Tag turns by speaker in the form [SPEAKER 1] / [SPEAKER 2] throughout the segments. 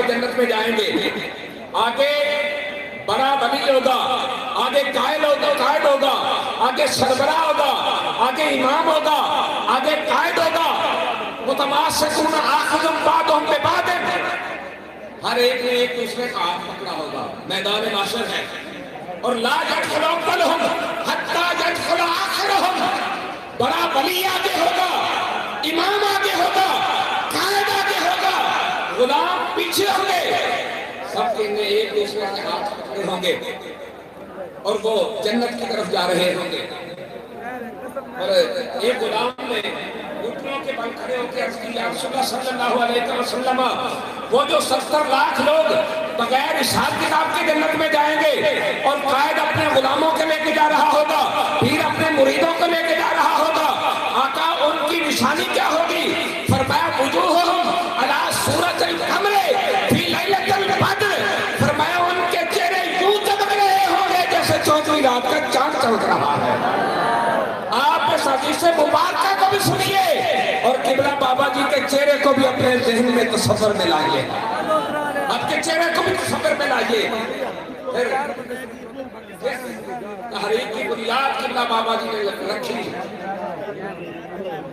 [SPEAKER 1] جنت میں جائیں گے. آگے بڑا ولی ہوگا, آگے قائد ہوگا, آگے سربراہ ہوگا, آگے امام ہوگا, آگے قائد ہوگا. متماسکون آخذ بعضهم ببعض, ہر ایک نے ایک دوسرے کا ہاتھ پکڑا ہوگا. میدان محشر ہے. اور لا يدخل اولهم حتى يدخل آخرهم, بڑا ولی آگے ہوگا, امام آگے ہوگا, قائد آگے ہوگا, غلام پیچھے ہوں گے. سب کے ایک دوسرے کے ہاتھ پکڑے ہوں گے اور وہ جنت کی طرف جا رہے ہوں گے. اور ایک غلام نے گھٹنوں کے بل کھڑے ہو کے عرض کی, یا رسول اللہ صلی اللہ علیہ وسلم, وہ جو 70 لاکھ لوگ بغیر حساب کتاب کے جنت میں جائیں گے اور قائد اپنے غلاموں کے لے کے جا رہا ہوگا, پیر اپنے مریدوں کو لے کے جا رہا ہوگا, آقا ان کی نشانی کیا ہوگی؟ فرمایا وجوہہم علی صورت القمر فی لیلۃ البدر, فرمایا ان کے چہرے یوں چمک رہے ہوں گے جیسے 14ویں رات کا چاند چمک رہا ہے. آپ اس حدیث مبارکہ کو بھی سنیے اور قبلہ بابا جی کے چہرے کو بھی اپنے ذہن میں تصور میں لائیے, آپ کے چہرے کو بھی تصور میں لائیے. تحریک کی بنیاد قبلہ بابا جی نے رکھی.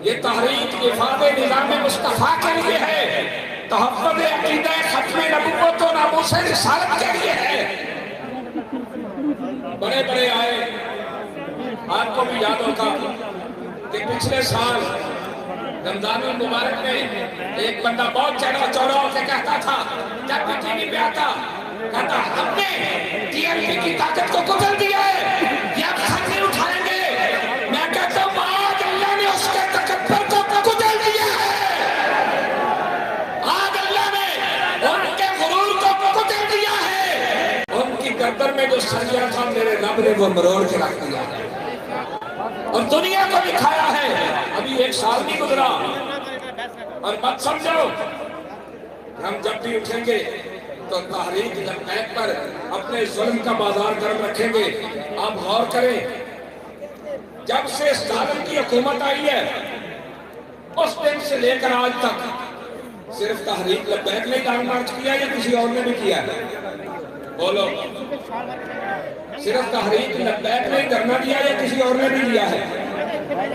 [SPEAKER 1] یہ تحریک افاد نظام مصطفیٰ کے لیے ہے, تحفظ عقیدہ ختم نبوت و ناموس رسالت کے لیے ہے. بڑے بڑے آئے, آپ کو بھی یاد ہوگا کہ پچھلے سال رمضان المبارک میں ایک بندہ بہت چڑھا چوڑا ہو کے کہتا تھا, جب بھی ٹی وی پہ آتا کہتا ہم نے ٹی ایم پی کی طاقت کو کچل دیا ہے, یہ اب سر نہیں اٹھائیں گے. میں کہتا ہوں آج اللہ نے اس کے تکبر کو کچل دیا ہے, آج اللہ نے ان کے غرور کو کچل دیا ہے. ان کی گردن میں جو سریا تھا میرے رب نے وہ مروڑ کے رکھ دیا ہے اور دنیا کو دکھایا ہے. ابھی 1 سال نہیں گزرا اور مت سمجھو ہم جب بھی اٹھیں گے تو تحریک لبیک پر اپنے ظلم کا بازار گرم رکھیں گے. آپ غور کریں, جب سے ظالم کی حکومت آئی ہے اس دن سے لے کر آج تک صرف تحریک لبیک نے ڈانگ مارچ کیا یا کسی اور نے بھی کیا ہے؟ بولو, صرف تحریک لبیک نے دھرنا دیا یا کسی اور نے بھی دیا ہے؟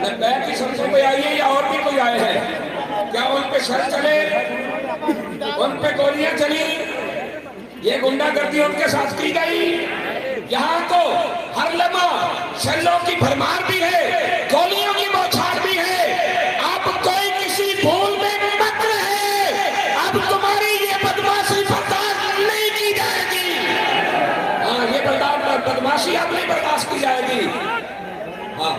[SPEAKER 1] لبیک کی سمجھوں میں آئی ہے یا اور بھی کوئی آئے ہیں؟ کیا ان پہ شر چلے, ان پہ گولیاں چلی, یہ گنڈا گردی ان کے ساتھ کی گئی؟ یہاں تو ہر لمحہ شلوں کی بھرمار بھی ہے, گولیوں کی بوچھار بھی ہے. اب کوئی کسی بھول میں مت رہے, اب تمہاری یہ بدماشی برداشت نہیں کی جائے گی. ہاں, یہ بدماشی اب نہیں برداشت کی جائے گی. ہاں,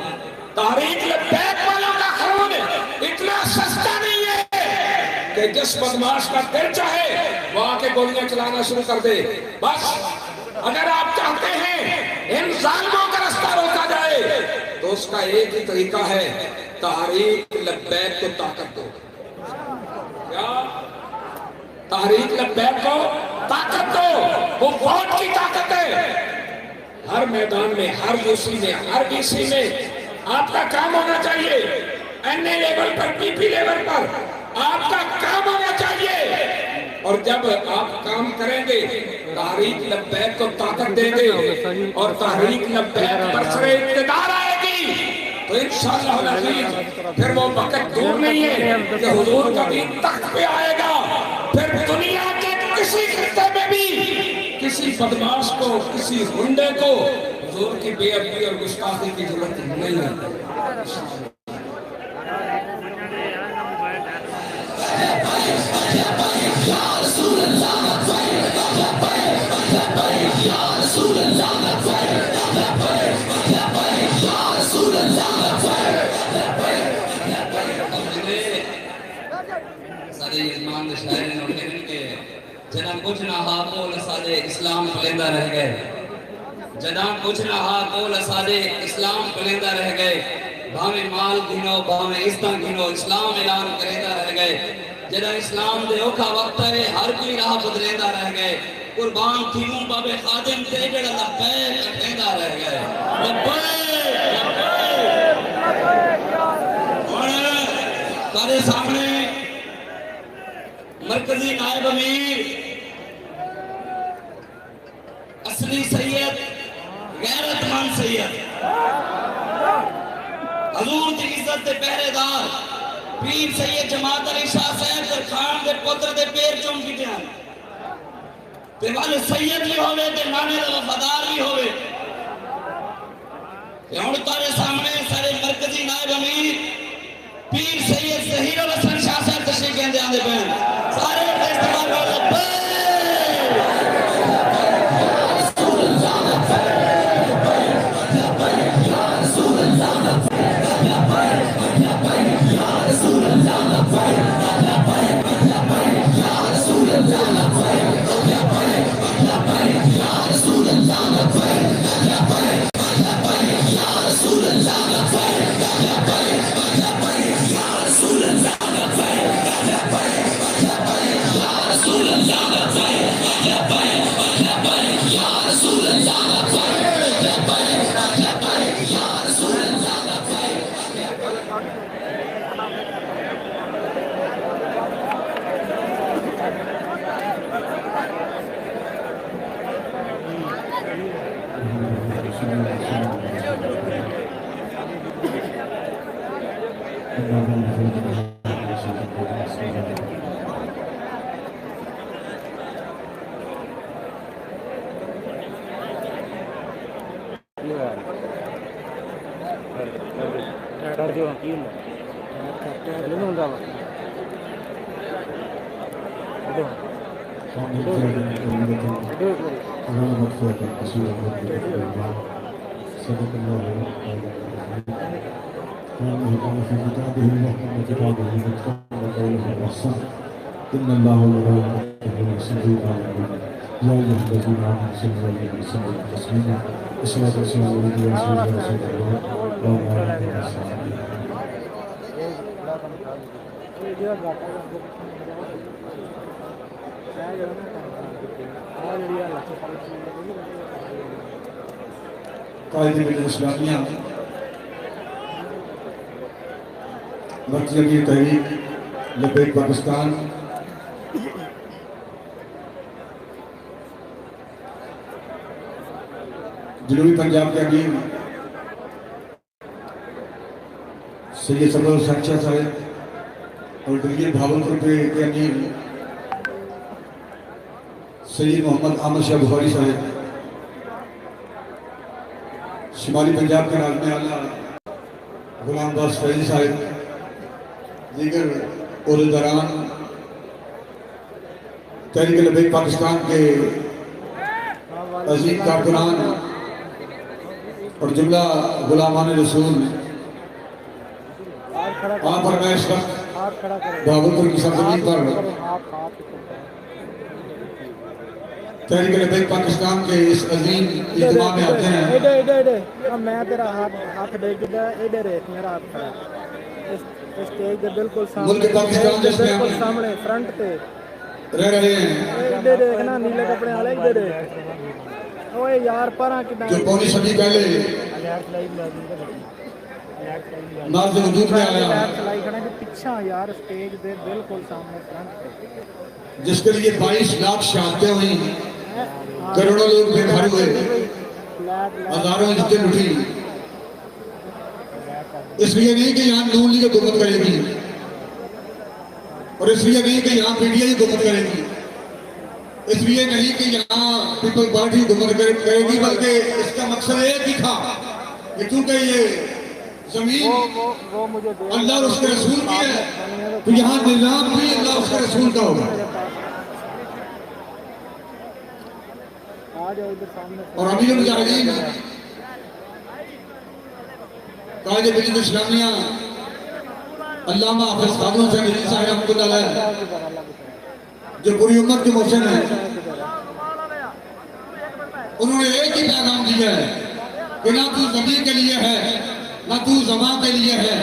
[SPEAKER 1] تحریک لبیک والوں کا خون اتنا سستا نہیں ہے کہ جس بدماش کا دل چاہے وہ آ کے گولیاں چلانا شروع کر دے. بس اگر آپ چاہتے ہیں ان ظالموں کا رستہ روکا جائے تو اس کا ایک ہی طریقہ ہے, تحریک لبیک کو طاقت دو. کیا تحریک لبیک کو طاقت دو, وہ ووٹ کی طاقت ہے. ہر میدان میں, ہر یوسی میں, ہر ڈی سی میں آپ کا کام ہونا چاہیے. این اے لیول پر, پی پی لیول پر آپ کا کام ہونا چاہیے. اور جب آپ کام کریں گے تحریک لبیک کو طاقت دیں گے اور تحریک لبیک پر سر اقتدار آئے گی تو انشاءاللہ العزیز پھر وہ وقت دور نہیں ہے کہ حضور کا دین تخت پہ آئے گا. پھر دنیا کے کسی خطے میں بھی کسی بدماش کو, کسی غنڈے کو حضور کی بے ادبی اور گستاخی کی ضرورت نہیں ہے.
[SPEAKER 2] سارے ایمان شاعر نے کہنے کہ جنا کچھ نہ ہا کول سارے اسلام پلیندہ رہ گئے, جنا کچھ نہ ہا کول سارے اسلام پلیندہ رہ گئے. بھاویں مال گھنو, بھاویں عزتاں گھنو, اسلام اعلان کریندہ رہ گئے. جنا اسلام دے اوکھا وقت ہے ہر کوئی راہ بدلیندہ رہ گئے. قربان تھیوں بابے خادم تے جڑا لبیک کہندا رہ گئے. لبیک لبیک. اور تارے سامنے مرکزی نائب امیر اصلی سید غیرت مند سید حضور دی عزت دے پہرے دار پیر سید جماعت علی شاہ صاحب در خان دے پتر دے پیر چون کی دیان تے والے سید بھی ہوئے تے نانے دا وفادار بھی ہوئے تے ہن تارے سامنے سارے مرکزی نائب امیر پیر سید ظہیر الحسن شاہ صاحب تشریف لیندے آندے پئے سارے تے استقبال کرو
[SPEAKER 3] إن الله وملائكته يصلون على النبي يا أيها الذين آمنوا صلوا عليه وسلموا تسليما الصلاة والسلام على رسول الله وعلى آله وصحبه قائد ملت اسلامیہ مرکزی امیر تحریک لبیک پاکستان جنوبی پنجاب کے امیر سید صبر حسین شاہ صاحب اور ڈویژن بھاولپور کے امیر سید محمد احمد شاہ بخاری صاحب، شمالی پنجاب کے ناظم اعلیٰ غلام عباس فیضی صاحب، دیگر عہدیداران تحریک لبیک پاکستان کے عظیم کارکنان اور جملہ غلامان رسول، آپ پر میں اس وقت بھاولپور کی سرزمین پر تحریک لبیک پاکستان کے اس عظیم اجتماع میں آتے ہیں۔
[SPEAKER 4] میں تیرا ہاتھ دیکھ دیا ایڈے ریت میرا ہاتھ کھڑا اسٹیج دے بالکل
[SPEAKER 3] ملک پاکستان جس میں
[SPEAKER 4] بالکل سامنے فرنٹ تے
[SPEAKER 3] رہ رہے ہیں،
[SPEAKER 4] ایڈے دیکھنا نیلے کپڑے والے ایڈے دیکھ اوے یار پراں کداں
[SPEAKER 3] جو پوری صدی پہلے نازل وجود میں آیا،
[SPEAKER 4] چلائی کھڑا کہ پیچھا یار اسٹیج دے بالکل سامنے فرنٹ تے
[SPEAKER 3] جس کے لیے 22 لاکھ شہادتیں ہوئیں، کروڑوں لوگ بے گھر ہوئے، ہزاروں عزتیں لٹھی، اس لیے نہیں کہ یہاں نون لیگ حکومت کرے گی، اور اس لیے نہیں کہ یہاں پی ٹی آئی حکومت کرے گی، اس لیے نہیں کہ یہاں پیپل پارٹی حکومت کرے گی، بلکہ اس کا مقصد ایک ہی تھا کہ چونکہ یہ زمین اللہ اور اس کے رسول کی ہے تو یہاں نظام بھی اللہ اور اس کے رسول کا ہوگا۔ اور امیر مجاہدین قائد ملت اسلامیہ علامہ حافظ خادم حسین ندوی صاحب رحمۃ اللہ علیہ، جو پوری امت کے محسن ہیں، انہوں نے ایک ہی پیغام دیا ہے کہ نہ تو زمین کے لیے ہے نہ تو زمان کے لیے ہے،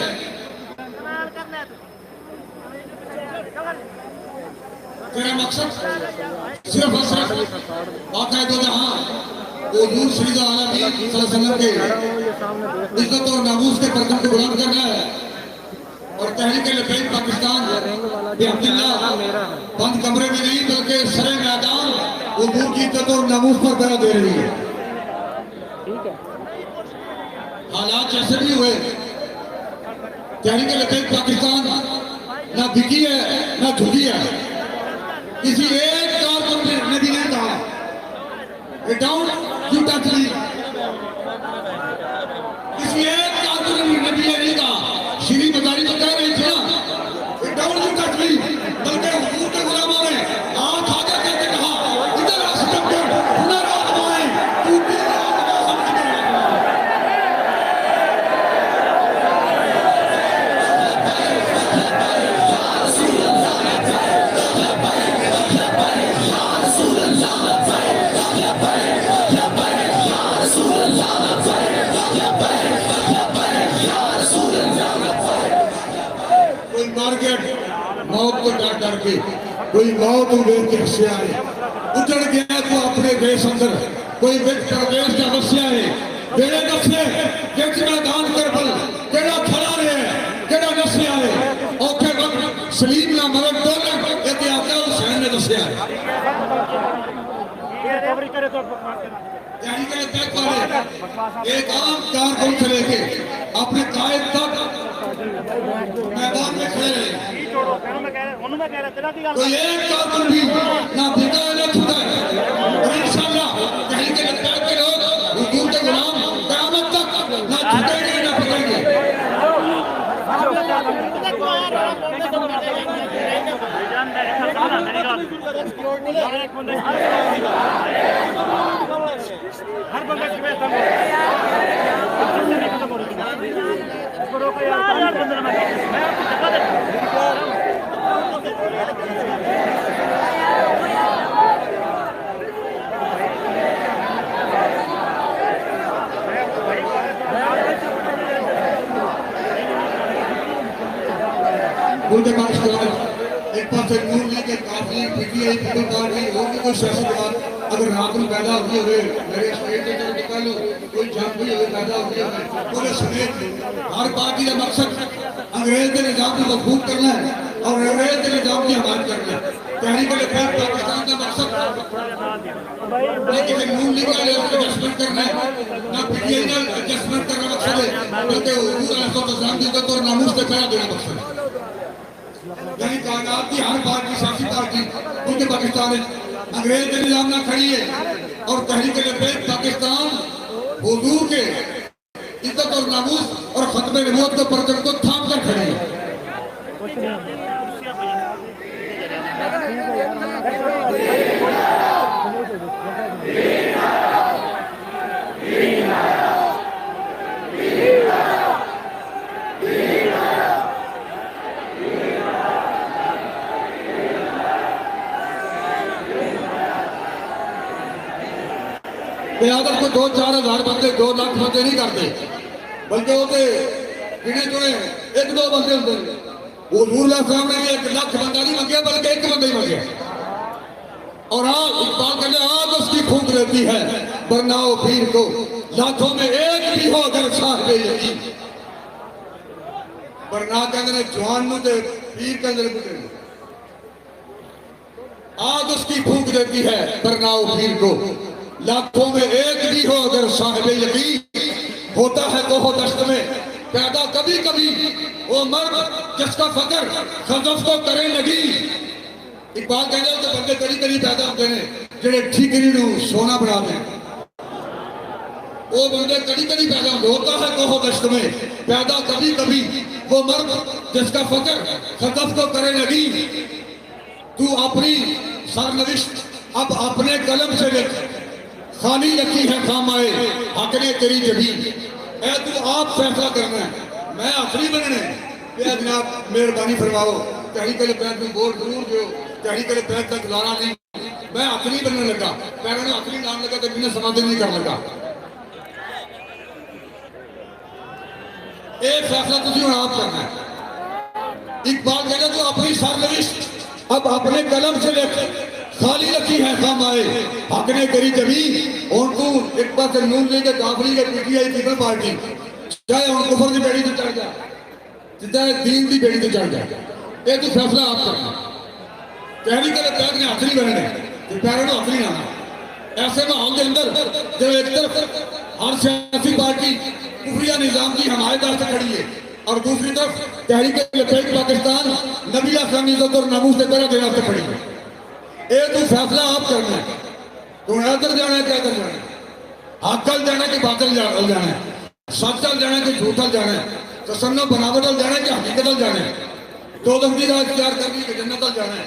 [SPEAKER 3] تیرا مقصد صرف اور صرف باقاعدہ دو جہاں حضور سید عالمین صلی اللہ علیہ وسلم کے عزت اور ناموس کے پردوں کو بلند کرنا ہے، اور تحریک لبیک پاکستان بحمد اللہ بند کمرے میں نہیں بلکہ سرے میدان حضور کی عزت اور ناموس پر پہرا دے رہی ہے. حالات جیسے بھی ہوئے تحریک لبیک پاکستان نہ بکی ہے نہ جھکی ہے. کسی ایک کارکن نے بھی نہیں کہا ڈاؤن یو ٹچ می. کسی ایک کارکن نے بھی نہیں کہا. شری بزاری تو کہہ رہی تھی نا ڈاؤن یو ٹچ می, بلکہ حضور کے غلاموں نے ہاتھ آگے کر کے کہا ادھر اسٹپ کر ہنر آزمائیں تو دل آزما سمجھ میں. کوئی مارکیٹ موت کو ڈر ڈر کے, کوئی موت امید کے حصے آئے, اجڑ گیا تو اپنے دیش اندر, کوئی پردیش کا بسیا ہے تیرے نفسے جس میدان کربل تیرا کھڑا رہے تیرا نفسیا ہے اوکھے وقت سلیم نہ مرد دولت یہ آقا حسین نے دسیا ہے. تحریک لبیک والے ایک عام کارکن سے لے کے اپنے قائد تک میدان میں کھڑے رہے. کوئی ایک کارکن بھی نہ بھیگا ہے نہ چھوٹا ہے, اور انشاءاللہ تحریک لبیک کے لوگ حضور کے غلام قیامت تک نہ چھوٹیں گے نہ پکڑیں گے.
[SPEAKER 5] ہر بندہ کی بات
[SPEAKER 3] ملک پاکستان ایک پاس نور لیگ کے کافی پی آئی پیپل پارٹی ہوگی کوئی سیاسی جماعت اگر رات میں پیدا ہوئی ہوئے میرے اسٹیٹ کے طرف نکالو کوئی جانبی ہوئے پیدا ہوئی ہوئے پورے سمیت ہر پارٹی کا مقصد انگریز کے نظام کو مضبوط کرنا ہے اور انگریز کے نظام کی حمایت کرنا ہے. تحریک لبیک پاکستان کا مقصد نہ کسی نور لیگ کا ایڈجسٹمنٹ کرنا ہے نہ پی ٹی آئی کا ایڈجسٹمنٹ کرنا مقصد ہے بلکہ حضور علیہ السلام کی عزت اور ناموس پہ کھڑا دینا مقصد ہے. یعنی کائنات کی ہر پارٹی سیاسی پارٹی ملک پاکستان ہے انگریز کے نظام نہ کھڑی ہے اور تحریک لبیک پاکستان حضور کے عزت اور ناموس اور ختم نبوت کے پرچم کو تھام کر کھڑی ہے. قیادت کو 2-4 ہزار بندے 2 لاکھ بندے نہیں کرتے بلکہ وہ گنے چنے 1-2 بندے ہوتے ہیں. حضور علیہ السلام نے 1 لاکھ بندہ نہیں مانگیا بلکہ 1 بندہ ہی مانگیا. اور اقبال کہتے ہیں آگ اس کی پھونک رہتی ہے برناؤ پیر کو لاکھوں میں ایک بھی ہو اگر صاحب یقین. برنا کہتے ہیں جوان نو تے پیر کہتے ہیں آگ اس کی پھونک دیتی ہے برناؤ پیر کو لاکھوں میں ایک بھی ہو اگر صاحب یقین. ہوتا ہے کوہ دشت میں پیدا کبھی کبھی وہ مرد جس کا فقر خزف کو کرے لگی. اقبال کہتے ہیں تو بندے کری پیدا ہوتے ہیں جنہیں ٹھیکری نو سونا بنا دیں. وہ بندے کری پیدا ہوتا ہے کوہ دشت میں پیدا کبھی کبھی وہ مرد جس کا فقر خزف کو کرے لگی. تو اپنی سرنوشت اب اپنے قلم سے لکھ خالی رکھی ہے خامائے حق نے تیری جبین. اے تو آپ فیصلہ کرنا ہے میں آخری بننے اے جناب مہربانی فرماؤ تحریک لبیک میں ووٹ ضرور دیو. تحریک لبیک کا گزارا نہیں میں آخری بننے لگا پہلے نے آخری نام لگا تو میں سمادھن نہیں کر لگا. اے فیصلہ تجھے اور آپ کرنا ہے. اقبال کہتا تو اپنی سرنوشت اب اپنے قلم سے لکھ خالی رکھی ہے خامائے حق نے کری جبین. اور تو ایک بار سے نون لیگ کافری کے P T I people party چاہے ان کفر کی بیڑی تو چڑھ جائے چاہے دین کی بیڑی تو چڑھ جائے یہ تو فیصلہ آپ کرنا. تحریک لبیک نے آخری بننے کہ پیروں ہاتھ نہیں لانا. ایسے ماحول کے اندر جب ایک طرف ہر سیاسی پارٹی کفریہ نظام کی حمایت سے کھڑی ہے اور دوسری طرف تحریک لبیک پاکستان نبی اکرم عزت اور ناموس سے پہرا دینے سے کھڑی ہے. ایک تو فیصلہ آپ کرنا ہے. تو ادھر جانا ہے کیا ادھر جانا ہے؟ حق چل جانا ہے کہ باطل جانا ہے؟ سچ چل جانا ہے کہ جھوٹ چل جانا ہے؟ تصنع و بناوٹ چل جانا ہے کہ حقیقت چل جانا ہے؟ دو دفعی راہ اختیار کرنی کہ جنت چل جانا ہے؟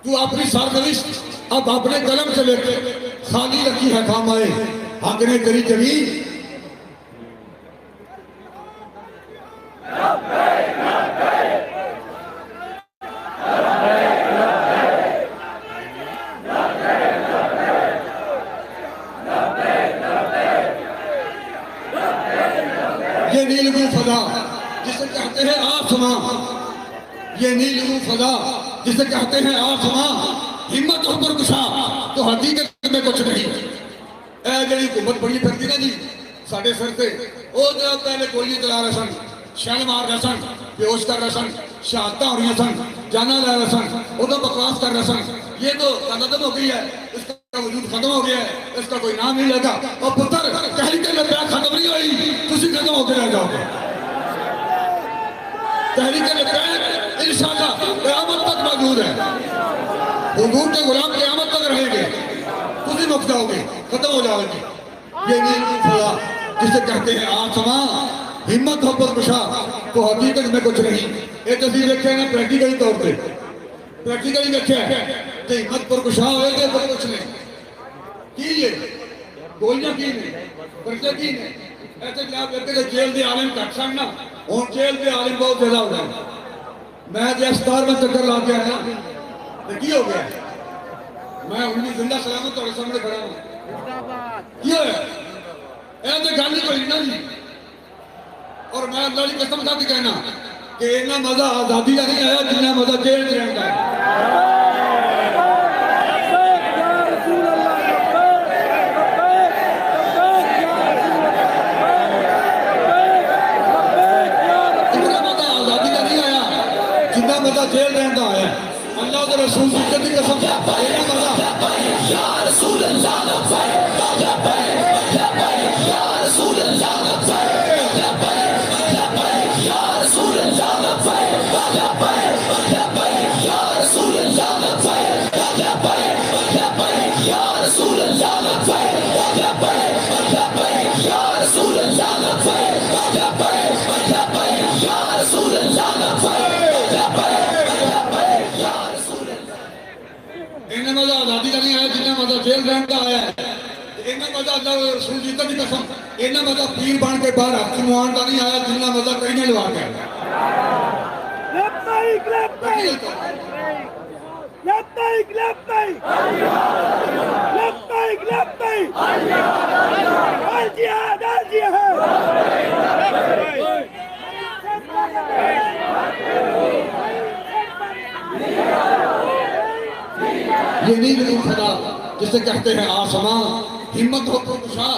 [SPEAKER 3] تو اپنی سرنوشت اب اپنے قلم سے لے کے خالی رکھی ہے کام آئے حق نے کری کبھی. یہ نیلگوں فضا جسے کہتے ہیں آسمان، یہ نیلگوں فضا جسے کہتے ہیں آسمان، ہمت ہو پر کشا تو حقیقت میں کچھ نہیں. اے جڑی حکومت بڑی پھرتی نا جی ساڑھے سر سے وہ جب پہلے گولی چلا رہے سن، شل مار رہے سن، بیوش کر رہے سن، شہادتیں ہو رہی سن، جانا لے رہے سن، وہ تو بکواس کر رہے سن. یہ تو ختم ہو گئی ہے، اس کا وجود ختم ہو گیا ہے، اس کا کوئی نام نہیں لگا. اور پتر تحریک لبیک ختم نہیں ہوئی، تسی ختم ہو کے رہ جاؤ گے. تحریک لبیک انشاءاللہ قیامت تک موجود ہے. حضور کے غلام قیامت تک رہیں گے، تسی مک جاؤ گے، ختم ہو جاؤ گے. یہ نیلگوں فضا جسے کہتے ہیں آسمان، ہمت ہو پر کشا تو حقیقت میں کچھ نہیں. ایک تصویر دیکھیں نا پریکٹیکلی طور پہ، پریکٹیکلی دیکھیں کہ ہمت پر کشا ہوئے گے تو کچھ نہیں. کی یہ گولیاں کی نہیں، پرچے کی نہیں. ایسے کہ آپ کہتے ہیں کہ جیل دے عالم کٹ سن نا، اور جیل دے عالم بہت زیادہ ہو جائے. میں جب اسٹار میں چکر لا کے آیا تو کی ہو گیا؟ میں ان کی زندہ سلامت اور سامنے کھڑا ہوں. کی ہو ہے؟ ایسے گل ہی کوئی نا جی. اور میں اللہ کی قسم کھا کے کہنا کہ اتنا مزہ آزادی کا نہیں آیا جتنا مزہ جیل میں رہنے کا ہے. جیل رہتا ہے اللہ کے رسول کی عزت کی قسم یا رسول اللہ یا رسول اللہ یا رسول اللہ یا رسول اللہ یا رسول اللہ یا رسول انہیں مزہ آزادی کا نہیں آیا جنہیں مزہ جیل رہن کا آیا ہے. انہیں مزہ اللہ رسول کی عزت کی قسم انہیں مزہ پیر بان کے باہر حق موان کا نہیں آیا جنہیں مزہ کہیں لوا کے
[SPEAKER 5] لبیک لبیک لبیک لبیک لبیک لبیک الجہاد الجہاد.
[SPEAKER 3] یہ نیلگوں فضا جسے کہتے ہیں آسمان، ہمت ہو پر کشا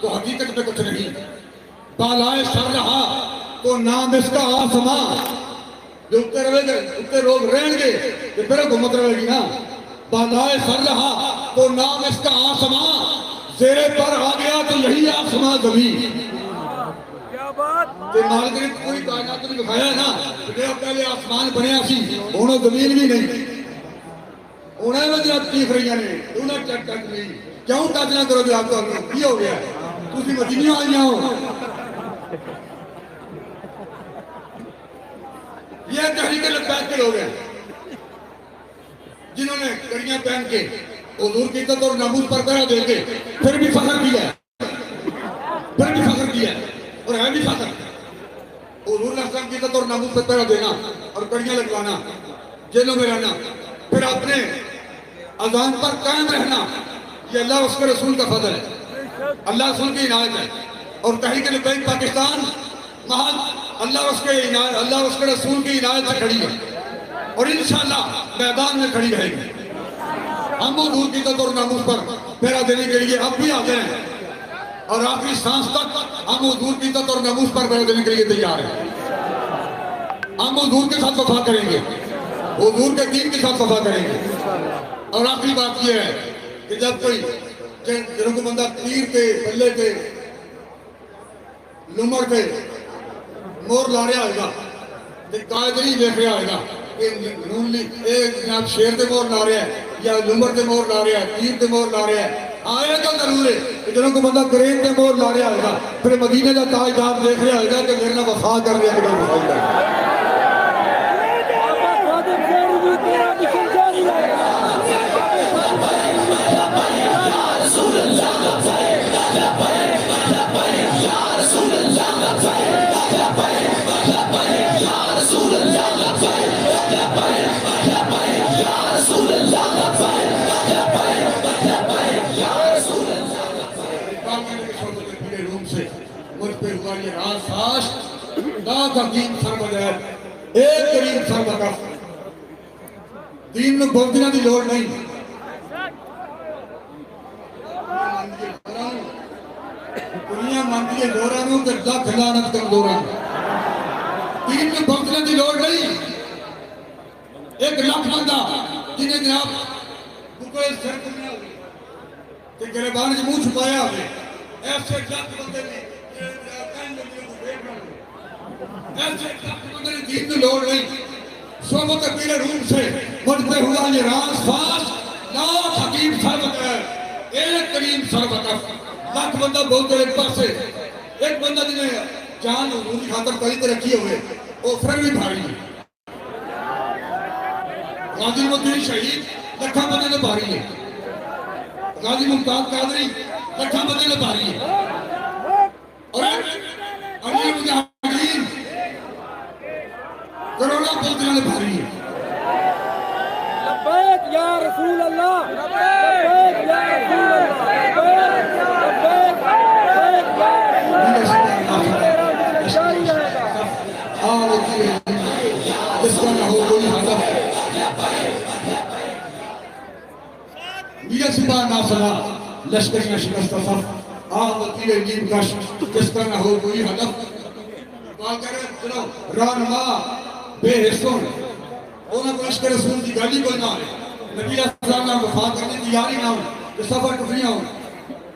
[SPEAKER 3] تو حقیقت میں کچھ نہیں. بالائے سر رہا تو نام اس کا آسمان، جو اتنے لوگ رہیں گے کہ پھر حکومت رہے گی نا. بالائے سر رہا تو نام اس کا آسمان، زیر پر آ گیا تو یہی آسمان زمین. کہ مالک نے پوری کائنات نے دکھایا ہے نا کہ پہلے آسمان بنیا سی انہوں زمین بھی نہیں. انہیں میں جب چیخ رہی ہیں انہیں چیک کر نہیں کیوں ٹچ نہ کرو جو آپ کو کی ہو گیا تسی مدینہ آئیاں ہو. یہ تحریک لبیک کے لوگ ہیں جنہوں نے کڑیاں پہن کے حضور کی عزت اور ناموس پر پہرا دے کے پھر بھی فخر کیا اور ہے بھی فخر. حضور علیہ السلام کی عزت اور ناموس پر پہرا دینا اور کڑیاں لگوانا، جیلوں میں رہنا، پھر اپنے اذان پر قائم رہنا، یہ اللہ اس کے رسول کا فضل ہے، اللہ رسول کی عنایت ہے. اور تحریک لبیک پاکستان محض اللہ اس کے رسول کی عنایت سے کھڑی ہے اور انشاءاللہ میدان میں کھڑی رہے گی. ہم حضور کی عزت اور ناموس پر پہرا دینے کے لیے اب بھی آتے ہیں اور آخری سانس تک ہم حضور کی عزت اور ناموس پر پہرا دینے کے لیے تیار ہیں. ہم حضور کے ساتھ وفا کریں گے، حضور کے دین کے ساتھ وفا کریں گے اور آخری بات یہ ہے کہ جب کوئی جنہوں کو بندہ تیر کے بلے کے لمر کے مور لا رہا ہوئے گا کہ قائدری دیکھ رہا ہوئے گا کہ ایک جناب شیر کے مور لا رہا ہے یا لمر کے مور لا رہا ہے تیر کے مور لا رہا ہے آئے گا ضرور ہے کہ جنہوں کو بندہ کرین کے مور لا رہا ہوئے گا پھر مدینہ کا تاجدار دیکھ رہا ہوئے گا کہ میرے نہ وفا کر رہا ہے مجھ پہ ہوا یہ راز فاش لاکھ حکیم سر بغیر ایک کریم سر بکف دین میں بولتنا دی لوڑ نہیں دنیا مانتی ہے لورانوں کہ دکھ لانت کمزورانوں دین میں بولتنا دی لوڑ نہیں ایک لاکھ بندہ جنہیں جناب بکوئے سر کرنے ہوئے کہ گریبان کے منہ چھپایا ہوئے ایسے لاکھ بندے نے ایسے لاکھ بندے نے دین میں لوڑ نہیں صحبت اپیل روم سے مجھ پہ ہوا یہ راز فاش لاکھ حکیم سر بغیر ایک کریم سر بکف لاکھ بندہ بولتے ایک پاس سے ایک بندہ جنہیں جان حضور کی خاطر قریب رکھی ہوئے وہ فرق بھی بھاری ہے غازی المدین شہید لکھا بندے نے بھاری ہے غازی ممتاز قادری لکھا بندے نے بھاری ہے اور امیر مجاہدین کروڑا بولتے نے بھاری ہے
[SPEAKER 4] لبیک یا رسول اللہ لبیک یا رسول اللہ لبیک
[SPEAKER 3] جس کا نہ ہو کوئی حضب میرے سپاہ ناصلہ لشکریاں شکست صف آہ وکیل نیب کش جس کا نہ ہو کوئی حضب بات کرے چلو رانما بے حصوں انہوں کو عشق رسول کی گالی کوئی نہ ہے نبی علیہ السلام وفا کرنے کی یاری نہ ہوں کہ سفر ٹکریاں ہوں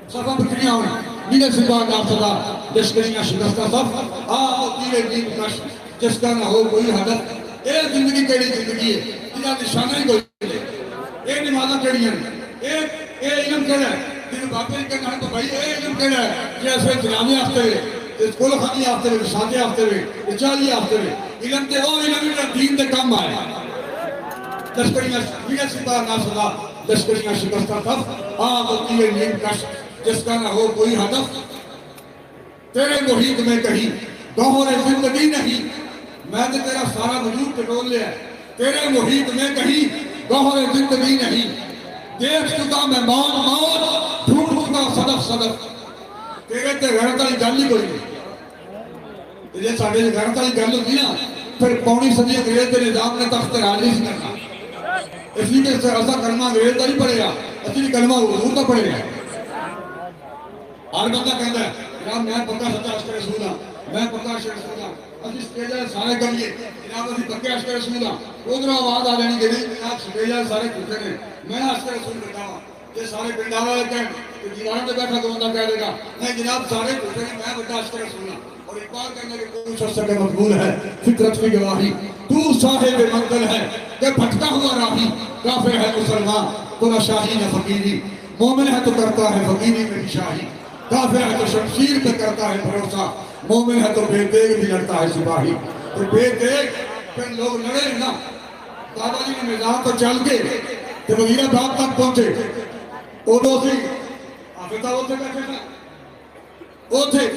[SPEAKER 3] سفر بکریاں ہوں میرے سپاہ ناصلہ لشکریاں شکست صف آہ وکیل نیب کش جس کا نہ ہو کوئی حضب اے زندگی کیڑی زندگی ہے جنہاں نشانہ ہی کوئی لے اے نمازہ کیڑی ہیں اے علم کیڑا ہے جنہوں باپے ہی کہنا ہے تو بھائی اے علم کیڑا ہے جیسے جنامے آفتے ہوئے کل خانی آفتے ہوئے ساتھے آفتے ہوئے اچالی آفتے ہوئے علم تے او علم دین تے کام آئے لشکریاں میرے سپاہ ناصلہ لشکریاں شکستہ تھا وکیل نیم کش جس کا نہ ہو کوئی ہدف تیرے محیط میں کہیں گوہر زندگی نہیں میں نے تیرا سارا وجود پٹول لیا ہے تیرے محیط میں کہیں گوہر زندگی نہیں دیکھ چکا میں موت موت ڈھونڈ چکا صدف صدف تیرے تے غیرت والی گل ہی کوئی نہیں تیرے ساڑھے غیرت والی گل ہوتی نا پھر پونی صدی انگریز کے نظام نے تخت راج نہیں کرنا اس لیے کہ ایسا کلمہ انگریز کا نہیں پڑے گا اصلی کلمہ حضور کا پڑے گا ہر بندہ کہتا ہے جناب میں پکا سچا عشق رسول ہوں میں پکا عشق رسول ہوں اسی سٹیجہ سارے کریے جناب اسی پکے عشق رسول ہوں ادھر آواز آ جانی کہ نہیں جناب سٹیجہ سارے کھٹے نے میں عشق رسول بیٹھا ہوں یہ سارے پنڈا والے کہیں کہ دیواروں پہ بیٹھا تو بندہ کہہ دے گا نہیں جناب سارے کھٹے نے میں بڑا عشق رسول ہوں اور اقبال کہنے کہ کوئی شخص کے مقبول ہے فطرت کی گواہی تو صاحب منزل ہے کہ بھٹکا ہوا راہی کافر ہے مسلمان تو نہ شاہی نہ فقیری مومن ہے تو کرتا ہے فقیری میں بھی شاہی کافر ہے تو شمشیر پہ کرتا ہے بھروسہ مومن ہے تو بے دیگ بھی لڑتا ہے سپاہی تو بے دیگ پھر لوگ لڑے نا بابا جی نے میدان تو چل کے تو وزیر آباد تک پہنچے ادو سی آفتا ہوتے بیٹھے تھا وہ تھے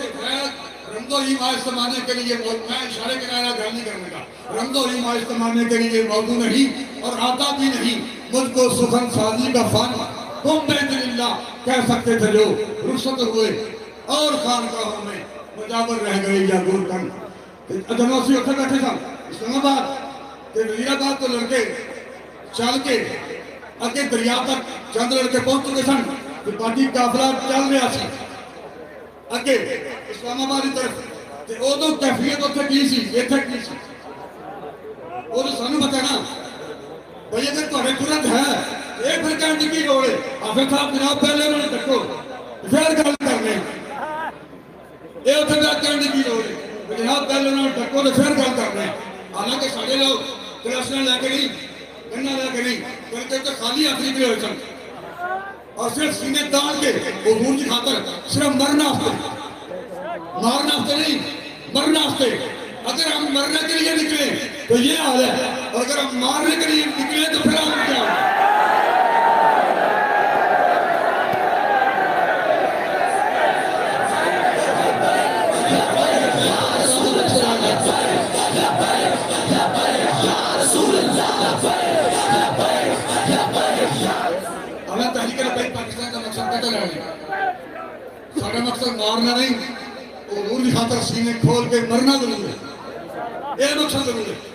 [SPEAKER 3] رمضو ہی ماہ استمانے کے لیے میں اشارے کے نائرہ گھر نہیں کرنے کا رمضو ہی ماہ استمانے کے لیے موضوع نہیں اور آتا بھی نہیں مجھ کو سخن سازی کا فن تم بیدن اللہ کہہ سکتے تھے جو رخصت ہوئے اور خانقاہوں میں مجاور رہ گئے یا گور کن جنوسی اتھے بیٹھے تھا اسلام آباد کہ وزیر آباد تو لڑکے چل کے اگے دریا تک چند لڑکے پہنچ چکے سن کہ پارٹی کافلہ چل رہا سی اگے اسلام آبادی طرف کہ او تو کیفیت اتھے کی سی ایتھے کی سی وہ تو سانو پتہ نا بھئی اگر تمہیں جرأت ہے یہ پھر کہنے کی لوڑ ہے حافظ صاحب جناب پہلے انہوں نے ڈکو پھر گل کرنے یہ اتنے تک کہنے کی لوڑ ہے جناب پہلے انہوں نے ڈکو تو پھر گل کرنے حالانکہ سارے لوگ کلاسنا لے کے نہیں گننا لے کے نہیں بلکہ تو خالی آخری بھی ہوئے چل اور صرف سینے دان کے حضور کی خاطر صرف مرنا مارنا نہیں مرنا اگر ہم مرنے کے لیے نکلیں تو یہ حال ہے اور اگر ہم مارنے کے لیے نکلیں تو پھر ہم کیا ہوگا ہمیں تحریک لبیک پاکستان کا مقصد پتہ لگا سارا مقصد مارنا نہیں حضور کی خاطر سینے کھول کے مرنا ضرور ہے یہ مقصد ضرور ہے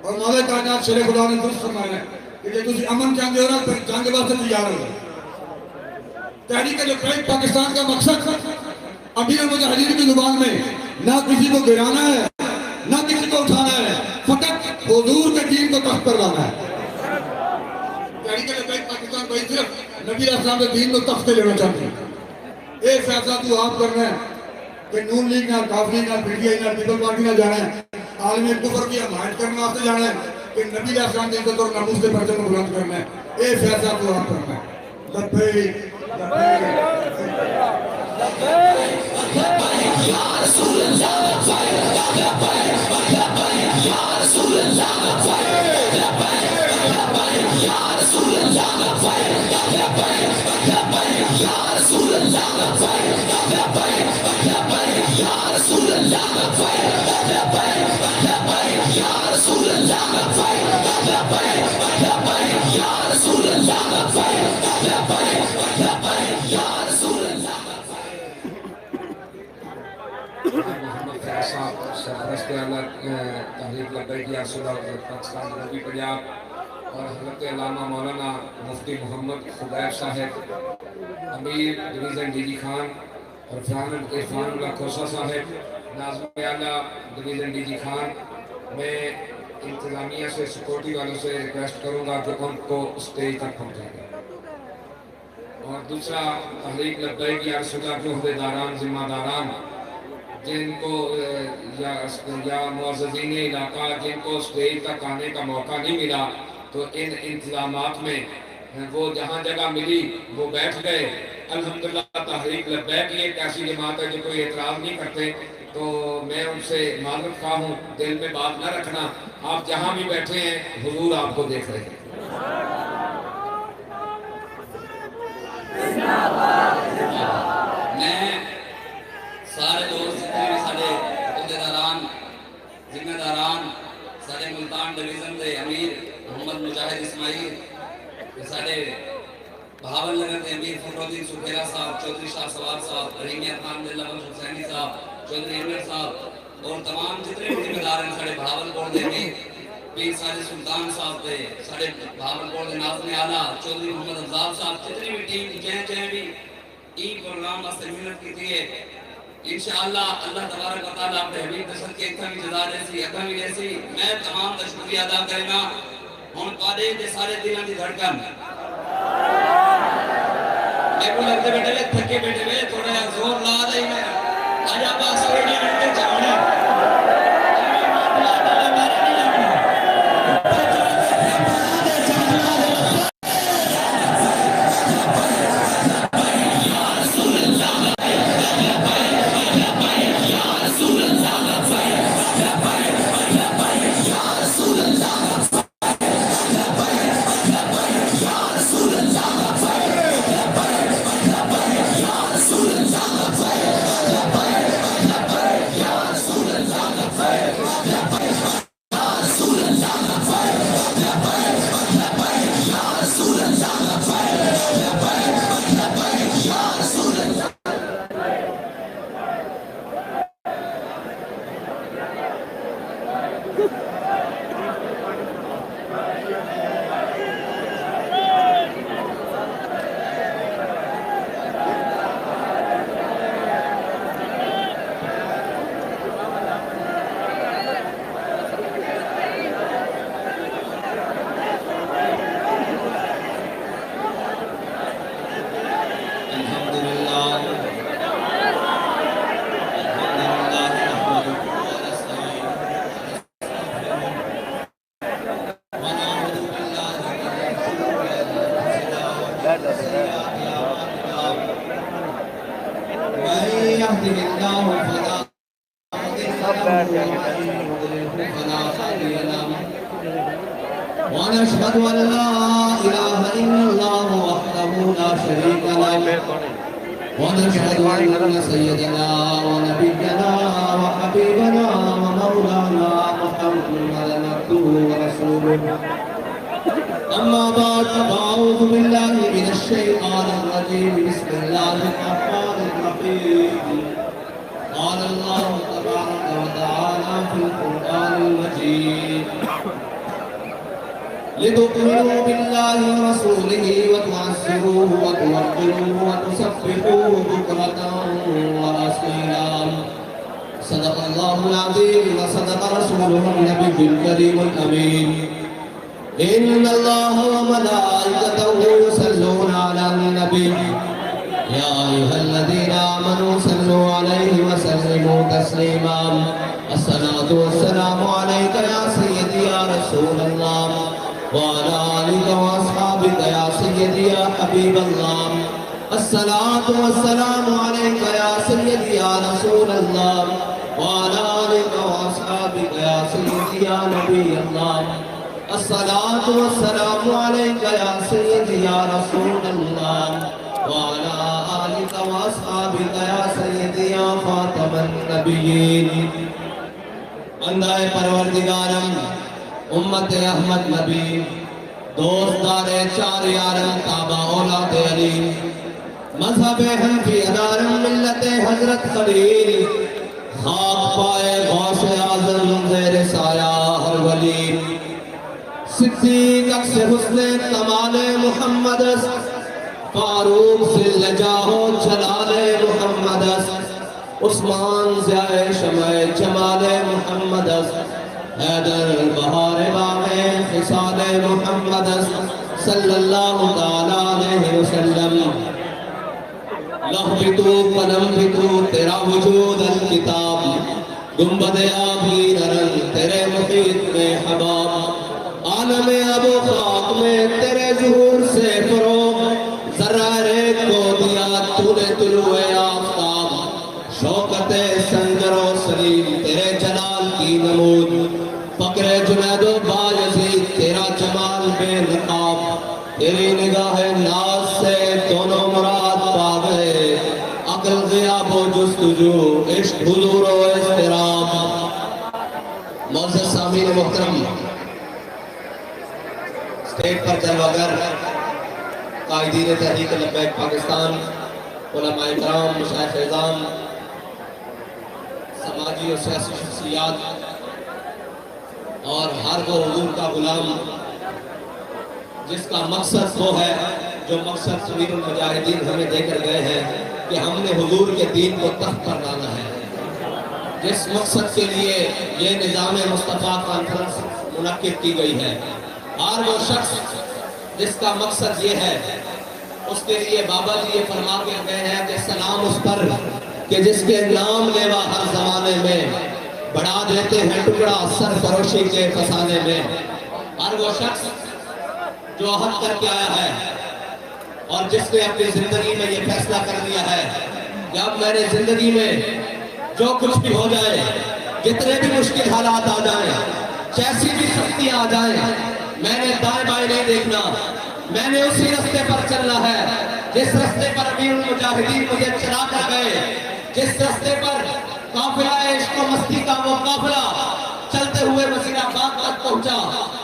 [SPEAKER 3] اور مولا کائنات شیر خدا نے درست فرمایا ہے کہ جب تسی امن چاہتے ہو نا پھر جنگ واسطے تیار ہو تحریک لبیک پاکستان کا مقصد امیر المجاہدین کی زبان میں نہ کسی کو گرانا ہے نہ کسی کو اٹھانا ہے فقط حضور کے دین کو تخت پر لانا ہے تحریک لبیک پاکستان بھائی صرف نبی علیہ السلام کے دین کو تخت پہ لینا چاہتے ہیں ایک فیصلہ تو آپ کرنا ہے کہ نون لیگ نہ کاف لیگ نہ پی ٹی آئی نہ پیپل پارٹی نہ جانا ہے عالمی کفر کی حمایت کرنے واسطے جانا ہے کہ نبی علیہ السلام کی عزت اور ناموس کے پرچم کو بلند کرنا ہے ایک فیصلہ تو آپ کرنا ہے لبیک یا رسول اللہ یا رسول اللہ یا رسول اللہ یا رسول اللہ
[SPEAKER 1] سرپرست اعلیٰ تحریک لبیک یا رسول اللہ پاکستان جنوبی پنجاب اور حضرت علامہ مولانا مفتی محمد خدیب صاحب امیر ڈویژن ڈی جی خان اور عرفان اللہ کھوسا صاحب ناظم اعلیٰ ڈویژن ڈی جی خان میں انتظامیہ سے سیکورٹی والوں سے ریکویسٹ کروں گا کہ ان کو اسٹیج تک پہنچائیں اور دوسرا تحریک لبیک یا رسول اللہ کے عہدیداران ذمہ داران جن کو یا معززین علاقہ جن کو اسٹیج تک آنے کا موقع نہیں ملا تو ان انتظامات میں وہ جہاں جگہ ملی وہ بیٹھ گئے الحمدللہ تحریک لبیک ایک ایسی جماعت ہے جو کوئی اعتراض نہیں کرتے تو میں ان سے معذرت خواہ ہوں دل میں بات نہ رکھنا آپ جہاں بھی بیٹھے ہیں حضور آپ کو دیکھ رہے ہیں
[SPEAKER 2] میں سارے دوست جتنے بھی سارے عہدیداران ذمہ داران سارے ملتان ڈویژن دے امیر محمد مجاہد اسماعیل سارے بہاول نگر دے امیر فخرالدین سکھیرا صاحب چودھری شاہ سوار صاحب رحیمی ارمان دلہ بخش حسینی صاحب چودھری امیر صاحب اور تمام جتنے بھی ذمہ دار ہیں سارے بہاول پور دے امیر پیر سارے سلطان صاحب دے سارے بہاول پور دے ناظم اعلیٰ چودھری محمد افضال صاحب جتنی بھی ٹیم جہیں بھی ای پروگرام واسطے محنت کی تھی ہے انشاءاللہ اللہ تبارک و تعالیٰ اپنے حبیب دشت کے اتنا بھی جزا جیسی اگا بھی جیسی میں تمام کا شکریہ ادا کرنا ہون پادے دے سارے دلوں کی دھڑکن میں کو لگتے بیٹھے لے تھکے بیٹھے لے تھوڑا زور لا دے میں آجا باس ریڈی منٹے چاہنے
[SPEAKER 6] ونشهد أن لا إله إلا الله وحده لا شريك له ونشهد أن سيدنا ونبينا وحبيبنا ومولانا محمدا عبده ورسوله أما بعد فأعوذ بالله من الشيطان الرجيم بسم الله الرحمن الرحيم قال الله تبارك وتعالى في القرآن المجيد لتؤمنوا بالله ورسوله وتعزروه وتوقروه وتسبحوه بكرة وأصيلا صدق الله العظيم وصدق رسوله النبي الكريم الأمين إن الله وملائكته يصلون على النبي يا أيها الذين آمنوا صلوا عليه وسلموا تسليما الصلاة والسلام عليك يا سيدي يا رسول الله وعلى آلك وأصحابك يا سيدي يا حبيب الله الصلاة والسلام عليك يا سيدي يا رسول الله وعلى آلك وأصحابك يا سيدي يا نبي الله الصلاة والسلام عليك يا سيدي يا رسول الله وعلى آلك وأصحابك يا سيدي يا خاتم النبيين بندہ پروردگارم امت احمد نبی دوستدار چار یارم کعبہ اولاد علی مذہب حنفی ادارم ملت حضرت خلیل خاک پائے غوث اعظم زیر سایہ ہر ولی صدیق اکس حسن کمال محمد فاروق سے لجاہ و جلال محمد عثمان ضیاء شمع جمال محمد حیدر بہار باغ خصال محمد صلی اللہ علیہ وسلم لہبتو قلم بتو تیرا وجود الکتاب گنبد آبی نرن تیرے محیط میں حباب عالم ابو خاک میں تیرے ظہور سے فروغ ذرائر کو دیا تو نے طلوع آفتاب شوکت سنگر و سلیم تیرے جلال کی نمود فقر جنید و بایزید تیرا جمال بے نقاب تیری نگاہ ناز سے دونوں مراد پا گئے عقل غیاب و جستجو عشق حضور و اضطراب معزز سامعین محترم اسٹیج پر جلوگر قائدین تحریک لبیک پاکستان علماء کرام مشایخ اعظام سماجی اور سیاسی شخصیات اور ہر وہ حضور کا غلام جس کا مقصد وہ ہے جو مقصد امیر المجاہدین ہمیں دے کر گئے ہیں کہ ہم نے حضور کے دین کو تخت پر لانا ہے جس مقصد کے لیے یہ نظام مصطفیٰ کانفرنس منعقد کی گئی ہے ہر وہ شخص جس کا مقصد یہ ہے اس کے لیے بابا جی یہ فرما کے گئے ہیں کہ سلام اس پر کہ جس کے نام لیوا ہر زمانے میں بڑھا دیتے ہیں ٹکڑا سرفروشی کے فسانے میں ہر وہ شخص جو عہد کر کے آیا ہے اور جس نے اپنی زندگی میں یہ فیصلہ کر لیا ہے کہ اب میرے زندگی میں جو کچھ بھی ہو جائے جتنے بھی مشکل حالات آ جائیں جیسی بھی سختیاں آ جائیں میں نے دائیں بائیں نہیں دیکھنا میں نے اسی رستے پر چلنا ہے جس رستے پر امیر المجاہدین مجھے چلا کر گئے جس رستے پر قافلہ عشق و مستی کا وہ قافلہ چلتے ہوئے وزیر آباد تک پہنچا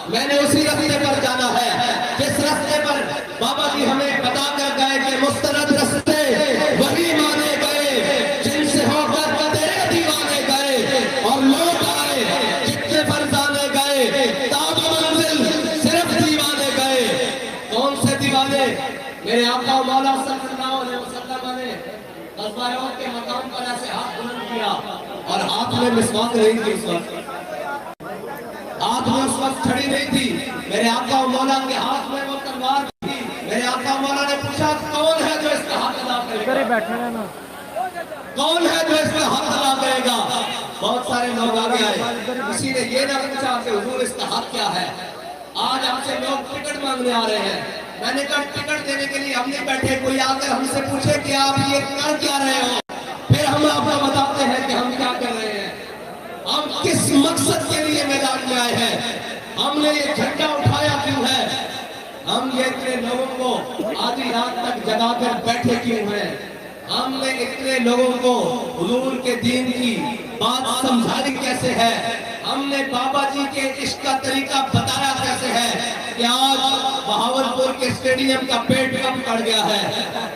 [SPEAKER 6] میں نے اسی رستے پر جانا ہے جس رستے پر بابا جی ہمیں بتا کر گئے کہ مستند رستے وہی مانے گئے جن سے ہو کر تیرے دیوانے گئے اور لوگ آئے جتنے فرزانے گئے تاب منزل صرف دیوانے گئے کون سے دیوانے میرے آقا و مولا صلی اللہ علیہ وسلم نے غزوہ احد کے مقام پر ایسے ہاتھ بلند کیا اور ہاتھ میں مسواک نہیں تھی اس وقت ہاتھ میں اس وقت چھڑی نہیں تھی میرے آقا و مولا کے ہاتھ میں وہ تلوار تھی میرے آقا و مولا نے پوچھا کون ہے جو اس کا ہاتھ ادا کرے گا کون ہے جو اس کا ہاتھ ادا کرے گا بہت سارے لوگ آگے آئے کسی نے یہ نہ پوچھا کہ حضور اس کا ہاتھ کیا ہے آج آپ سے لوگ ٹکٹ مانگنے آ رہے ہیں میں نے کہا ٹکٹ دینے کے لیے ہم نہیں بیٹھے، کوئی آ کر ہم سے پوچھے کہ آپ یہ کر کیا رہے ہو، پھر ہم آپ کو بتاتے ہیں کہ ہم کیا کر رہے ہیں، ہم کس مقصد کے لیے میدان میں آئے ہیں، ہم نے یہ جھنڈا اٹھایا کیوں ہے، ہم یہ اتنے لوگوں کو آدھی رات تک جگا کر بیٹھے کیوں ہیں، ہم نے اتنے لوگوں کو حضور کے دین کی بات سمجھائی کیسے ہے، ہم نے بابا جی کے عشق کا طریقہ بتایا کیسے ہے کہ آج بہاولپور کے اسٹیڈیم کا پیٹ کم پڑ گیا ہے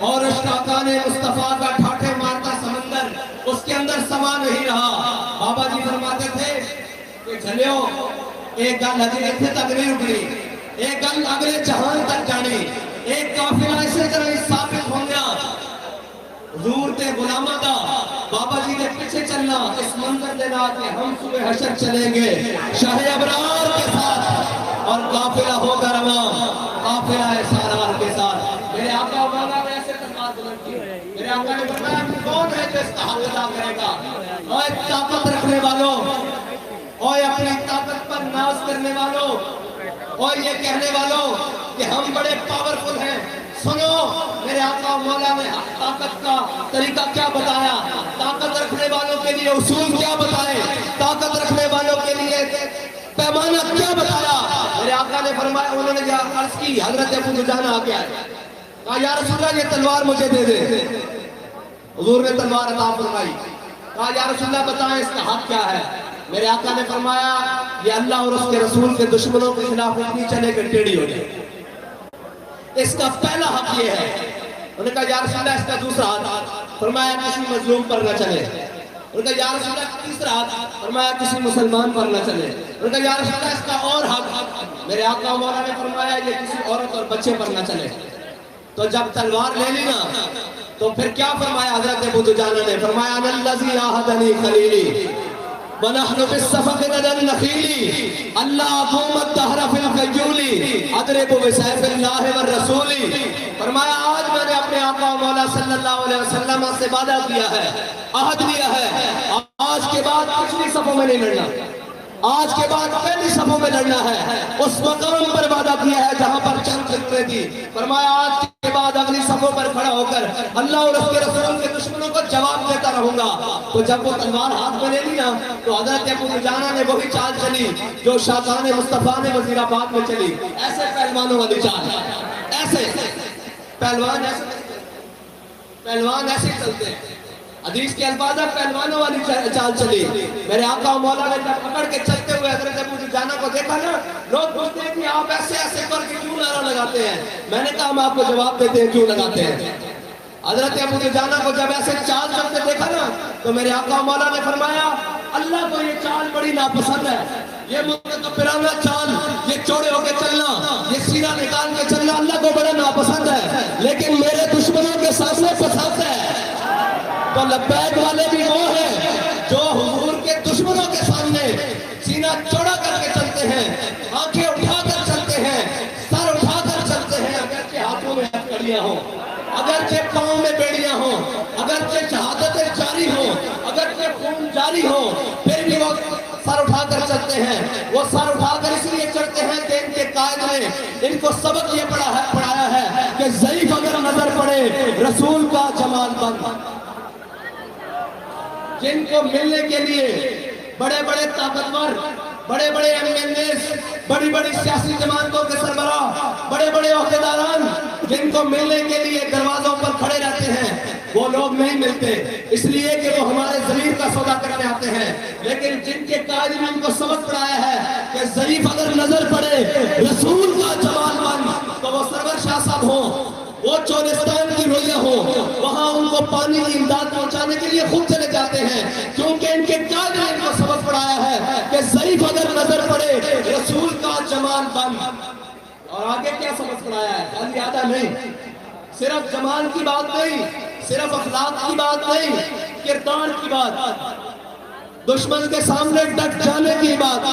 [SPEAKER 6] اور اشتاقان مصطفیٰ کا ٹھاٹھے مارتا سمندر اس کے اندر سما نہیں رہا۔ بابا جی فرماتے تھے کہ چلیو ایک گل ہجی اتنے تک نہیں رکنی، ایک گل اگلے جہان تک جانی، ایک قافلہ اسی طرح ثابت ہو گیا حضور تے غلامہ دا بابا جی کے پیچھے چلنا اس منظر دینا کہ ہم صبح حشر چلیں گے شاہ ابرار کے ساتھ اور قافلہ ہوگا رواں قافلہ سالار کے ساتھ۔ میرے آقا مولا نے ایسے تلوار بلند کی، میرے آقا نے بتایا کہ کون ہے جو اس کا حق ادا کرے گا، اوے طاقت رکھنے والوں، اوے اپنی طاقت پر ناز کرنے والوں، اوے یہ کہنے والوں کہ ہم بڑے پاورفل ہیں، سنو میرے آقا مولا نے طاقت کا طریقہ کیا بتایا، طاقت رکھنے والوں کے لیے اصول کیا بتائے، طاقت رکھنے والوں کے لیے پیمانہ کیا بتایا۔ میرے آقا نے فرمایا، انہوں نے جہاں عرض کی حضرت ابو دجانہ آ گیا ہے، کہا یا رسول اللہ یہ تلوار مجھے دے دے، حضور نے تلوار عطا فرمائی، کہا یا رسول اللہ بتائیں اس کا حق کیا ہے، میرے آقا نے فرمایا یہ اللہ اور اس کے رسول کے دشمنوں کے خلاف اتنی چلے کہ ٹیڑھی ہو جائے، اس کا پہلا حق یہ ہے۔ انہوں نے کہا یا رسول اللہ اس کا دوسرا حق، فرمایا کسی مظلوم پر نہ چلے، انہوں نے کہا یا رسول اللہ تیسرا حق، فرمایا کسی مسلمان پر نہ چلے، انہوں نے کہا یا رسول اللہ اس کا اور حق، میرے آقا مولا نے فرمایا یہ کسی عورت اور بچے پر نہ چلے۔ تو جب تلوار لے لی نا تو پھر کیا فرمایا حضرت ابو دجانہ نے، فرمایا انا الذی عاہدنی خلیلی وَنَحْنُ بِالصَّفَقِ لَدَى النَّخِيلِ اللہ اقوم الدہر فی الخجول اضرب بسیف اللہ والرسول۔ فرمایا آج میں نے اپنے آقا و مولا صلی اللہ علیہ وسلم سے وعدہ کیا ہے، عہد لیا ہے، آج کے بعد پچھلی صفوں میں نہیں لڑنا، آج کے بعد پہلی صفوں میں لڑنا ہے، اس مقام پر وعدہ کیا ہے جہاں پر چند فکرے تھی، فرمایا آج کے بعد اگلی صفوں پر کھڑا ہو کر اللہ اور اس کے رسول کے دشمنوں کو جواب دیتا رہوں گا۔ تو جب وہ تلوار ہاتھ میں لے لی نا تو حضرت ابو دجانہ نے وہی چال چلی جو شاہجہاں مصطفیٰ نے وزیر آباد میں چلی، ایسے پہلوانوں والی چال، ایسے پہلوان ایسے چلتے ہیں، حدیث کے الفاظ ہے پہلوانوں والی چال چلی۔ میرے آقا و مولا نے جب پکڑ کے چلتے ہوئے حضرت ابو دجانہ کو دیکھا نا، لوگ پوچھتے ہیں کہ آپ ایسے ایسے کر کے کیوں نعرہ لگاتے ہیں، میں نے کہا ہم آپ کو جواب دیتے ہیں کیوں لگاتے ہیں۔ حضرت ابو دجانہ کو جب ایسے چال چلتے دیکھا نا تو میرے آقا و مولا نے فرمایا اللہ کو یہ چال بڑی ناپسند ہے، یہ متکبرانہ چال، یہ چوڑے ہو کے چلنا، یہ سینہ نکال کے چلنا اللہ کو بڑا ناپسند ہے، لیکن میرے دشمنوں کے سامنے پسند ہے۔ تو لبیک والے بھی وہ ہیں جو حضور کے دشمنوں کے سامنے سینہ چوڑا کر کے چلتے ہیں، آنکھیں اٹھا کر چلتے ہیں، سر اٹھا کر چلتے ہیں، اگرچہ ہاتھوں میں ہتھکڑیاں ہوں، اگرچہ پاؤں میں بیڑیاں ہوں، اگرچہ شہادتیں جاری ہوں، اگرچہ خون جاری ہوں، پھر بھی وہ سر اٹھا کر چلتے ہیں۔ وہ سر اٹھا کر اس لیے چلتے ہیں کہ ان کے قائد نے ان کو سبق یہ پڑھایا ہے کہ ضعیف اگر نظر پڑے رسول کا جمال بند، جن کو ملنے کے لیے بڑے بڑے طاقتور، بڑے بڑے MLAs، بڑی بڑی سیاسی جماعتوں کے سربراہ، بڑے بڑے عہدیداران جن کو ملنے کے لیے دروازوں پر کھڑے رہتے ہیں وہ لوگ نہیں ملتے، اس لیے کہ وہ ہمارے ضمیر کا سودا کرنے آتے ہیں، لیکن جن کے قائد نے ان کو سبق پڑھایا ہے کہ ضعیف اگر نظر پڑے رسول کا جمال بند تو وہ سرور شاہ صاحب ہوں، وہ چولستان کی رویہ ہوں، وہاں ان کو پانی کی امداد پہنچانے کے لیے خود چلے جاتے ہیں، کیونکہ ان کے قائد نے ان کو سبق پڑھایا ہے کہ ضعیف اگر نظر پڑے رسول کا جمال بند۔ اور آگے کیا سبق پڑھایا ہے، خالی آدھا نہیں، صرف جمال کی بات نہیں، صرف اخلاق کی بات نہیں، کردار کی بات، دشمن کے سامنے ڈٹ جانے کی بات،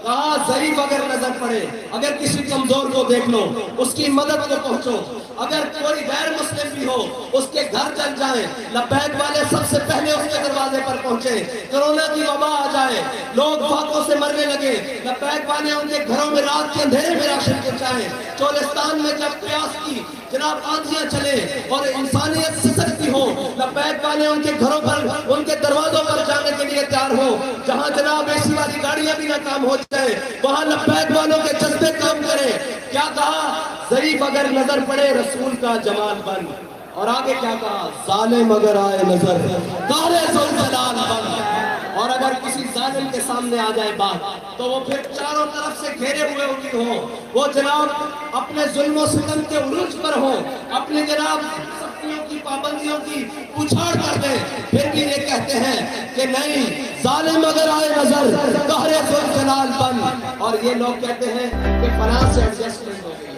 [SPEAKER 6] کہا ضعیف اگر نظر پڑے، اگر کسی کمزور کو دیکھ لو، اس کی مدد کو پہنچو، اگر کوئی غیر مسلم بھی ہو اس کے گھر چل جائیں، لبیک والے سب سے پہلے اس کے دروازے پر پہنچے۔ کرونا کی وبا آ جائے، لوگ فاقوں سے مرنے لگے، لبیک والے ان کے گھروں میں رات کے اندھیرے میں راشن پہنچائیں۔ چولستان میں جب پیاس کی جناب آندھیاں چلے اور انسانیت سسکتی ہو، لبیک والے ان کے گھروں پر، ان کے دروازوں پر جانے کے لیے تیار ہو۔ جہاں جناب اے سی والی گاڑیاں بھی نہ کام ہو جائے، وہاں لبیک والوں کے جذبے کام کریں۔ کیا کہا؟ ضعیف اگر نظر پڑے رسول کا جمال بن، اور آگے کیا کہا؟ ظالم اگر آئے نظر دارے ذوالجلال بن۔ اور اگر کسی ظالم کے سامنے آ جائے بات، تو وہ پھر چاروں طرف سے گھیرے ہوئے ان کی ہو، وہ جناب اپنے ظلم و ستم کے عروج پر ہو، اپنے جناب سختیوں کی پابندیوں کی پچھاڑ کر دیں، پھر بھی یہ کہتے ہیں کہ نہیں، ظالم اگر آئے نظر دارے ذوالجلال بن۔ اور یہ لوگ کہتے ہیں کہ فلاں سے ایڈجسٹمنٹ ہو گئی ہے،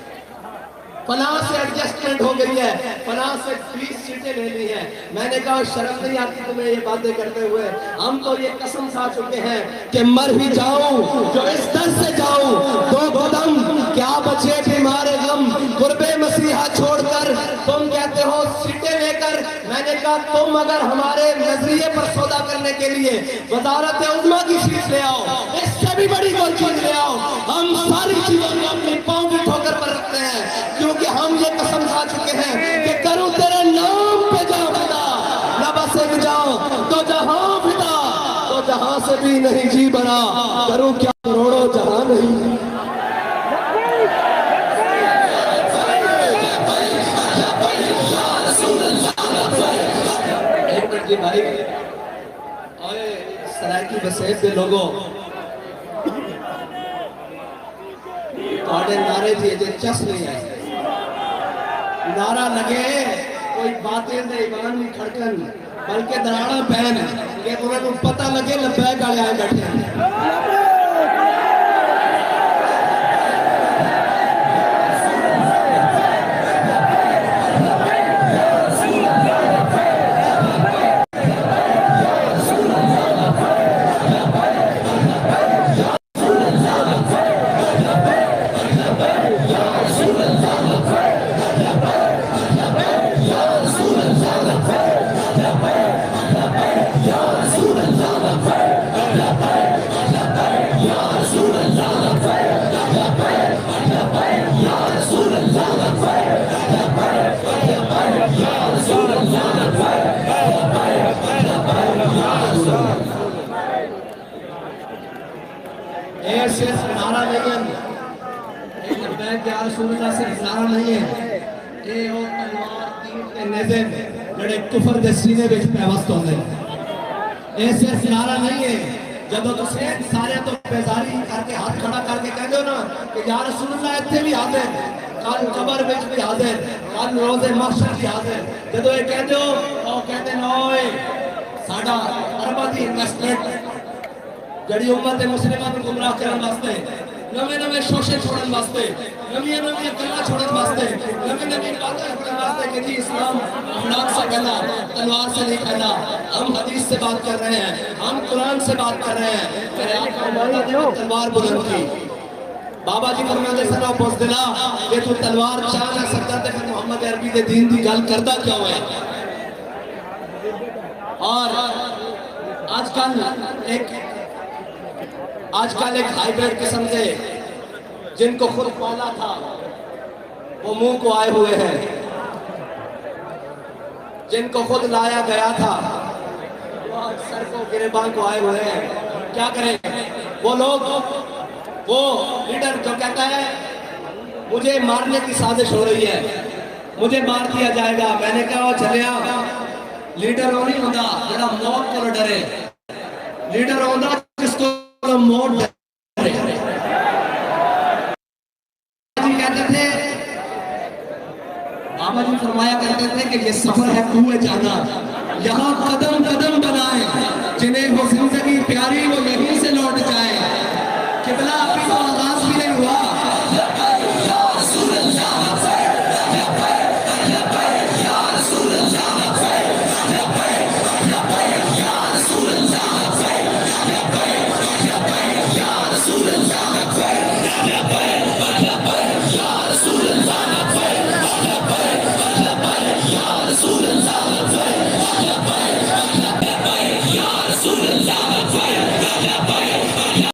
[SPEAKER 6] فلاں سے ایڈجسٹمنٹ ہو گئی ہے، فلاں سے 20 سیٹیں لے لی ہیں۔ میں نے کہا شرم نہیں آتی تمہیں یہ باتیں کرتے ہوئے؟ ہم تو یہ قسم کھا چکے ہیں کہ مر بھی جاؤں جو اس در سے جاؤں، دو قدم کیا بچے بیمار غم، قرب مسیحا چھوڑ کر تم کہتے ہو سیٹیں لے کر۔ میں نے کہا تم اگر ہمارے نظریے پر سودا کرنے کے لیے وزارت عظمیٰ کی سیٹ لے آؤ، اس سے بھی بڑی کوئی چیز لے آؤ، ہم ساری چیزوں کو اپنی پاؤں کی ٹھوکر پر رکھتے ہیں، کیونکہ ہم یہ قسم کھا چکے ہیں کہ کروں تیرے نام پہ جاؤں فدا، نہ بس ایک جاؤں تو جہاں فدا، تو جہاں سے بھی نہیں جی بنا، کروں کیا کروڑوں جہاں نہیں۔ ایک منٹ جی بھائی، اوے سرائکی بسیب دے لوگوں، توڑے نعرے تھے جے چس نہیں آئے، نعرہ لگے کوئی باطل دے ایمان نہیں کھڑکن بلکہ دراڑا پہن کہ انہوں نے پتہ لگے لبیک آلے آئے بیٹھے ہیں۔ صرف نعرہ نہیں ہے، لبیک یا رسول اللہ صرف نعرہ نہیں ہے، یہ اور تلوار تیر کے نیزے جڑے کفر دے سینے وچ پیوست ہوندے ہیں۔ یہ صرف نعرہ نہیں ہے، جب تو سارے تو بیزاری کر کے ہاتھ کھڑا کر کے کہہ دو نا کہ یا رسول اللہ اتنے بھی حاضر، کل قبر وچ بھی حاضر، کل روز محشر بھی حاضر، جب یہ کہہ دو تو کہتے ہیں اوئے ساڈا ارباں دی انویسٹمنٹ جڑی امت مسلمہ کو گمراہ کرن واسطے، نویں شوشے چھوڑن واسطے، نویں گلاں چھوڑن واسطے، نویں باتیں چھوڑن واسطے کہ جی اسلام اخلاق سے کہنا، تلوار سے نہیں کہنا، ہم حدیث سے بات کر رہے ہیں، ہم قرآن سے بات کر رہے ہیں۔ میرے آقا مولا نے تلوار بلند کی، بابا جی فرماتے سن او بزدلا کہ تو تلوار چاہ نہ سکتا تے پھر محمد عربی دے دین دی گل کردا کیوں ہے؟ اور آج کل ایک ہائیبریڈ قسم سے جن کو خود پالا تھا وہ منہ کو آئے ہوئے ہیں، جن کو خود لایا گیا تھا وہ سر کو گریباں کو آئے ہوئے ہیں۔ کیا کریں وہ لوگ، وہ لیڈر جو کہتا ہے مجھے مارنے کی سازش ہو رہی ہے، مجھے مار دیا جائے گا، میں نے کہا وہ چلیا لیڈر وہ نہیں ہوتا جڑا موت کو ڈرے، لیڈر ہوتا جس کو موت ڈرے۔ جی کہتے تھے، بابا جی فرمایا کرتے تھے کہ یہ سفر ہے کوئے جانا، یہاں قدم قدم بنائیں جنہیں وہ